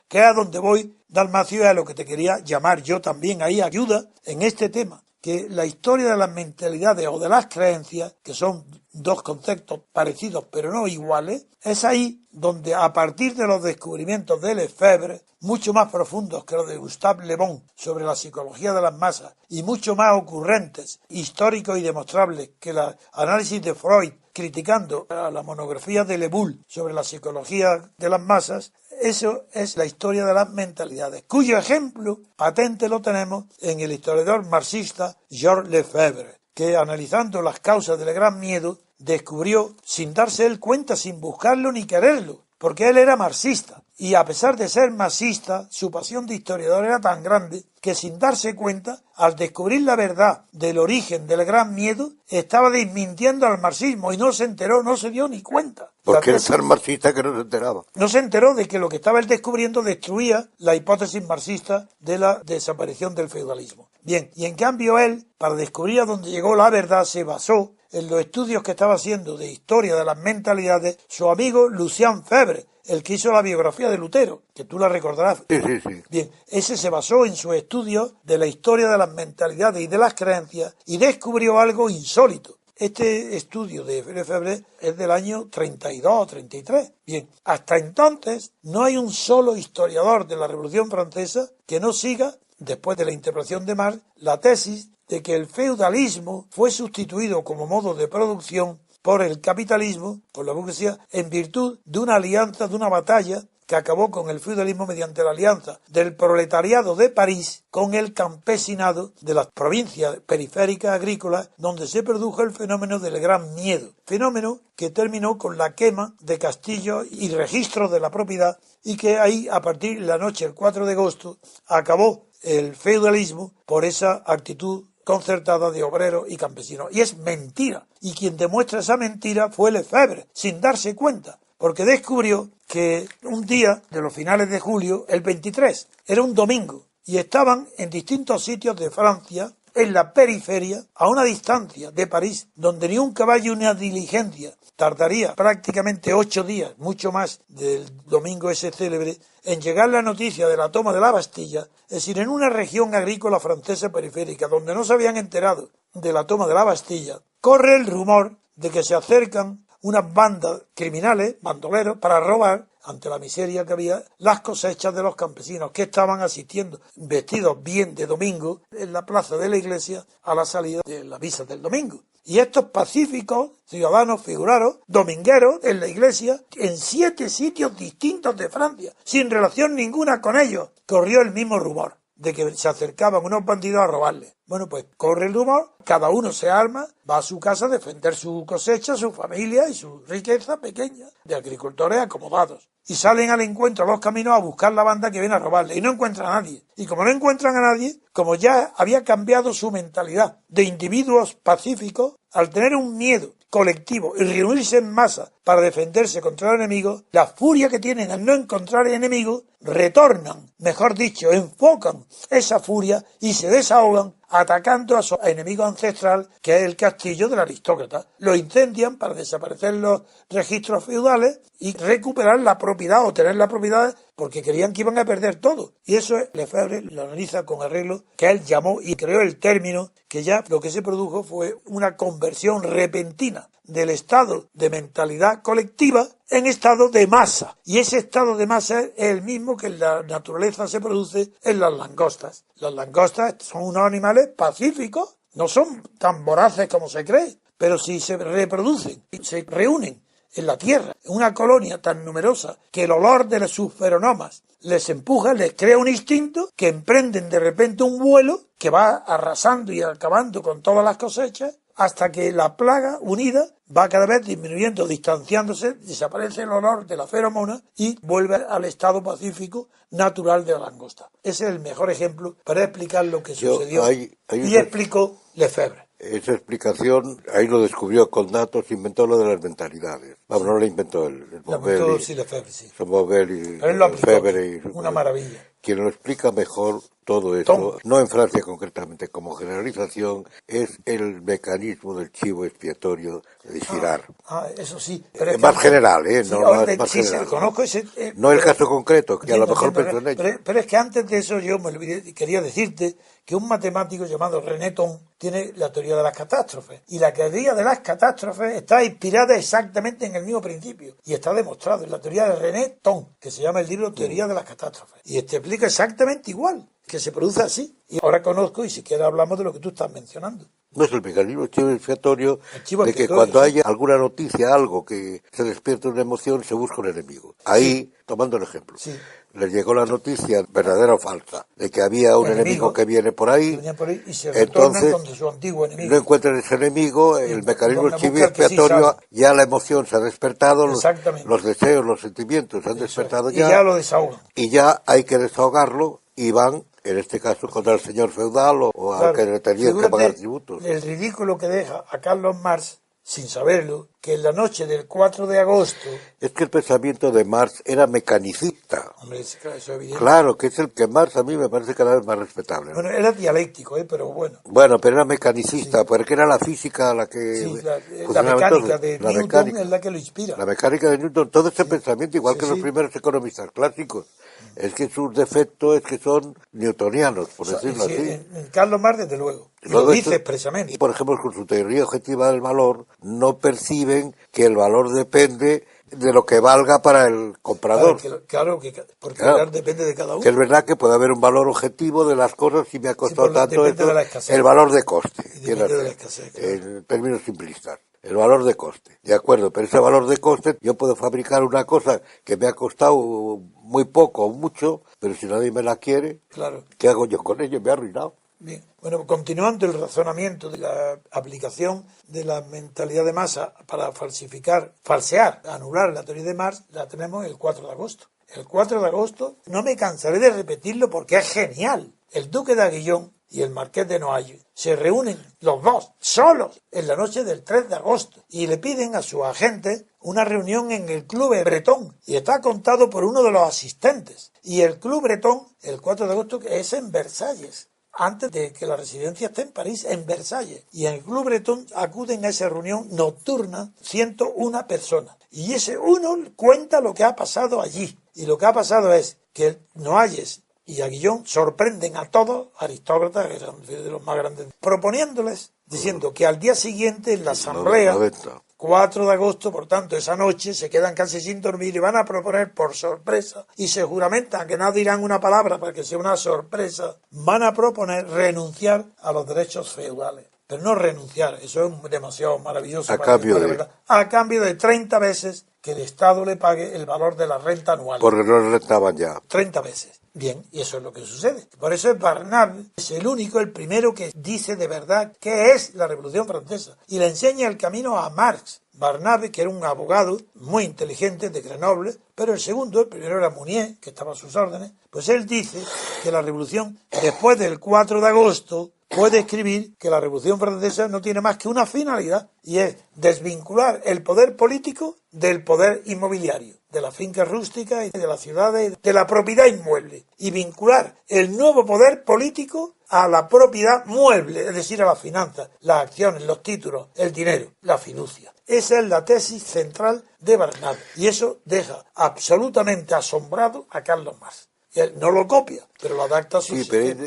que es a donde voy, Dalmacio, es a lo que te quería llamar yo también ahí ayuda en este tema, que la historia de las mentalidades o de las creencias, que son dos conceptos parecidos pero no iguales, es ahí donde a partir de los descubrimientos de Lefebvre, mucho más profundos que los de Gustave Le Bon sobre la psicología de las masas y mucho más ocurrentes, históricos y demostrables que el análisis de Freud criticando a la monografía de Le Boule sobre la psicología de las masas, eso es la historia de las mentalidades, cuyo ejemplo patente lo tenemos en el historiador marxista Georges Lefebvre, que analizando las causas del gran miedo, descubrió, sin darse él cuenta, sin buscarlo ni quererlo, porque él era marxista, y a pesar de ser marxista, su pasión de historiador era tan grande que sin darse cuenta, al descubrir la verdad del origen del gran miedo, estaba desmintiendo al marxismo y no se enteró, no se dio ni cuenta. Porque era tan marxista que no se enteraba. No se enteró de que lo que estaba él descubriendo destruía la hipótesis marxista de la desaparición del feudalismo. Bien, y en cambio él, para descubrir a dónde llegó la verdad, se basó en los estudios que estaba haciendo de historia de las mentalidades su amigo Lucien Febvre, el que hizo la biografía de Lutero, que tú la recordarás. Sí. Bien, ese se basó en sus estudios de la historia de las mentalidades y de las creencias y descubrió algo insólito. Este estudio de Lefebvre es del año 32 o 33. Bien, hasta entonces no hay un solo historiador de la Revolución Francesa que no siga, después de la interpretación de Marx, la tesis de que el feudalismo fue sustituido como modo de producción por el capitalismo, por la burguesía, en virtud de una alianza, de una batalla que acabó con el feudalismo mediante la alianza del proletariado de París con el campesinado de las provincias periféricas agrícolas, donde se produjo el fenómeno del gran miedo, fenómeno que terminó con la quema de castillos y registros de la propiedad, y que ahí, a partir de la noche del 4 de agosto, acabó el feudalismo por esa actitud concertada de obreros y campesinos. Y es mentira. Y quien demuestra esa mentira fue Lefebvre, sin darse cuenta, porque descubrió que un día de los finales de julio, el 23, era un domingo, y estaban en distintos sitios de Francia, en la periferia, a una distancia de París, donde ni un caballo ni una diligencia tardaría prácticamente 8 días, mucho más del domingo ese célebre, en llegar la noticia de la toma de la Bastilla, es decir, en una región agrícola francesa periférica, donde no se habían enterado de la toma de la Bastilla, corre el rumor de que se acercan unas bandas criminales, bandoleros, para robar, ante la miseria que había, las cosechas de los campesinos que estaban asistiendo, vestidos bien de domingo, en la plaza de la iglesia, a la salida de la misa del domingo. Y estos pacíficos ciudadanos, figuraros, domingueros, en la iglesia, en 7 sitios distintos de Francia, sin relación ninguna con ellos, corrió el mismo rumor de que se acercaban unos bandidos a robarles. Bueno, pues corre el rumor, cada uno se arma, va a su casa a defender su cosecha, su familia y su riqueza pequeña de agricultores acomodados. Y salen al encuentro a los caminos a buscar la banda que viene a robarle y no encuentran a nadie. Y como no encuentran a nadie, como ya había cambiado su mentalidad de individuos pacíficos, al tener un miedo colectivo y reunirse en masa para defenderse contra el enemigo, la furia que tienen al no encontrar enemigos, retornan, mejor dicho, enfocan esa furia y se desahogan atacando a su enemigo ancestral, que es el castillo del aristócrata. Lo incendian para desaparecer los registros feudales y recuperar la propiedad o tener la propiedad, porque creían que iban a perder todo. Y eso Lefebvre lo analiza con arreglo, que él llamó y creó el término, que ya lo que se produjo fue una conversión repentina del estado de mentalidad colectiva en estado de masa. Y ese estado de masa es el mismo que en la naturaleza se produce en las langostas. Las langostas son unos animales pacíficos, no son tan voraces como se cree, pero si se reproducen, se reúnen en la tierra, una colonia tan numerosa que el olor de sus feromonas les empuja, les crea un instinto, que emprenden de repente un vuelo que va arrasando y acabando con todas las cosechas, hasta que la plaga unida va cada vez disminuyendo, distanciándose, desaparece el olor de la feromona y vuelve al estado pacífico natural de la langosta. Ese es el mejor ejemplo para explicar lo que sucedió y explicó Lefebvre. Esa explicación, ahí lo descubrió con datos, inventó lo de las mentalidades. Vamos, no lo inventó él. Lo inventó Lefebvre, sí. Son Bobel y Pero él lo aplicó, Lefebvre. una maravilla. Quien lo explica mejor todo Tom. eso, no en Francia concretamente, como generalización, es el mecanismo del chivo expiatorio de Girard. Eso sí. Pero es que Más antes, general, sí, no ahora más sí, general. conozco ese. No el Pero, caso concreto, que a lo mejor entiendo, pensó en ello. pero es que antes de eso yo me olvidé, quería decirte que un matemático llamado René Thom tiene la teoría de las catástrofes. Y la teoría de las catástrofes está inspirada exactamente en el mismo principio. Y está demostrado en la teoría de René Thom, que se llama el libro Teoría de las catástrofes. Y te explica exactamente igual, que se produce así. Y ahora conozco, y si quieres hablamos de lo que tú estás mencionando. No es el mecanismo chivo expiatorio de que expiatorio, cuando sí. haya alguna noticia, algo que se despierte una emoción, se busca un enemigo. Ahí, tomando el ejemplo, Sí. les llegó la noticia, verdadera o falsa, de que había un enemigo que viene por ahí, y se retornan entonces donde su antiguo enemigo. no encuentran ese enemigo, el mecanismo chivo expiatorio, ya la emoción se ha despertado, los deseos, los sentimientos se han despertado y ya lo desahogan. y ya hay que desahogarlo y van, en este caso, contra el señor feudal o al que le tenían que pagar tributos. El ridículo que deja a Carlos Marx, sin saberlo, que en la noche del 4 de agosto... Es que el pensamiento de Marx era mecanicista. Hombre, eso es evidente. Claro, que es el que Marx a mí me parece cada vez más respetable, ¿no? Bueno, era dialéctico, pero bueno. Bueno, pero era mecanicista, porque era la física la que... Sí, la mecánica de Newton es la que lo inspira. La mecánica de Newton, todo ese pensamiento, igual que los primeros economistas clásicos. Es que sus defectos es que son newtonianos, por decirlo así. En Carlos Marx, desde luego. Lo dice expresamente. Y, por ejemplo, con su teoría objetiva del valor, no perciben que el valor depende de lo que valga para el comprador. Claro, porque el valor depende de cada uno. Que es verdad que puede haber un valor objetivo de las cosas si me ha costado tanto esto, el valor de coste. Depende de la escasez. En términos simplistas. El valor de coste, de acuerdo, pero ese valor de coste, yo puedo fabricar una cosa que me ha costado muy poco o mucho, pero si nadie me la quiere, claro. ¿Qué hago yo con ello? Me ha arruinado. Bien, bueno, continuando el razonamiento de la aplicación de la mentalidad de masa para falsear, anular la teoría de Marx, la tenemos el 4 de agosto. El 4 de agosto, no me cansaré de repetirlo porque es genial. El duque de Aguillón y el marqués de Noailles se reúnen los dos, solos, en la noche del 3 de agosto y le piden a sus agentes una reunión en el Club Bretón y está contado por uno de los asistentes. Y el Club Bretón, el 4 de agosto, es en Versalles, antes de que la residencia esté en París, en Versalles. Y en el Club Bretón acuden a esa reunión nocturna 101 personas. Y ese uno cuenta lo que ha pasado allí. Y lo que ha pasado es que Noailles y Aguillón sorprenden a todos, aristócratas, que eran de los más grandes, proponiéndoles, diciendo que al día siguiente en la asamblea, 4 de agosto, por tanto, esa noche se quedan casi sin dormir y van a proponer por sorpresa, y se juramentan que no dirán una palabra para que sea una sorpresa, van a proponer renunciar a los derechos feudales. Pero no renunciar, eso es demasiado maravilloso. A cambio de 30 veces que el Estado le pague el valor de la renta anual. Porque no le rentaban ya. 30 veces. Bien, y eso es lo que sucede. Por eso Barnave es el único, el primero que dice de verdad qué es la Revolución Francesa. Y le enseña el camino a Marx. Barnave, que era un abogado muy inteligente de Grenoble, pero el primero era Mounier, que estaba a sus órdenes, pues él dice que la Revolución, después del 4 de agosto, puede escribir que la Revolución Francesa no tiene más que una finalidad, y es desvincular el poder político del poder inmobiliario, de las fincas rústicas y de las ciudades, de la propiedad inmueble, y vincular el nuevo poder político a la propiedad mueble, es decir, a las finanzas, las acciones, los títulos, el dinero, la fiducia. Esa es la tesis central de Barnave, y eso deja absolutamente asombrado a Carlos Marx. Él no lo copia, pero lo adapta a su sistema.